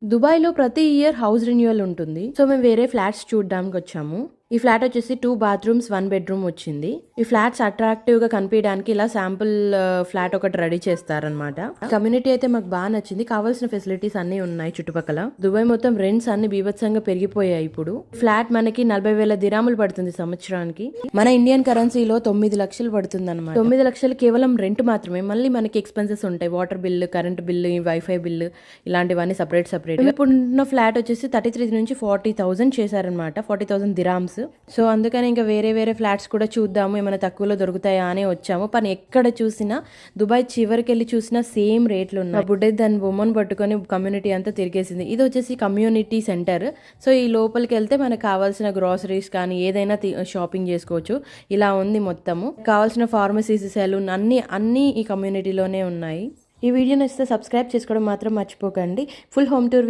దుబాయ్‌లో ప్రతి year house renewal ఉంటుంది. సో, మేము వేరే ఫ్లాట్స్ చూడ్డానికి వచ్చాము. ఈ ఫ్లాట్ వచ్చేసి 2 బాత్రూమ్స్, 1 బెడ్‌రూమ్ వచ్చింది. ఈ ఫ్లాట్స్ అట్రాక్టివ్‌గా కనిపియడానికి ఇలా శాంపుల్ ఫ్లాట్ ఒకటి రెడీ చేస్తారనమాట. కమ్యూనిటీ అయితే మాకు బాగా నచ్చింది. కావాల్సిన ఫెసిలిటీస్ అన్నీ ఉన్నాయి చుట్టుపక్కల. దుబాయ్ మొత్తం రెంట్స్ అన్ని బీభత్సంగా పెరిగిపోయాయి ఇప్పుడు. ఫ్లాట్ మనకి 40,000 దిరాములు పడుతుంది సంవత్సరానికి. మన ఇండియన్ కరెన్సీలో 9 లక్షలు పడుతుందన్నమాట. 9 లక్షలు కేవలం రెంట్ మాత్రమే. మళ్ళీ మనకి ఎక్స్పెన్సెస్ ఉంటాయి. Water bill, current bill, wifi bill ఇలాంటివన్నీ సపరేట్. ఇప్పుడున్న ఫ్లాట్ వచ్చేసి 33 నుంచి 40,000 చేశారనమాట. 40,000 దిరామ్స్. సో అందుకని ఇంకా వేరే ఫ్లాట్స్ కూడా చూద్దాము, ఏమైనా తక్కువలో దొరుకుతాయా అని వచ్చాము. పని ఎక్కడ చూసినా, దుబాయ్ చివరికి వెళ్ళి చూసినా సేమ్ రేట్లు ఉన్నాయి. బుడ్డే దాని బొమ్మను పట్టుకొని కమ్యూనిటీ అంతా తిరిగేసింది. ఇది వచ్చేసి కమ్యూనిటీ సెంటర్. సో ఈ లోపలికి వెళ్తే మనకు కావాల్సిన గ్రాసరీస్ కానీ ఏదైనా షాపింగ్ చేసుకోవచ్చు. ఇలా ఉంది మొత్తము. కావాల్సిన ఫార్మసీస్, సెలూన్ అన్నీ ఈ కమ్యూనిటీలోనే ఉన్నాయి. ఈ వీడియో నచ్చితే సబ్స్క్రైబ్ చేసుకోవడం మాత్రం మర్చిపోకండి. Full home tour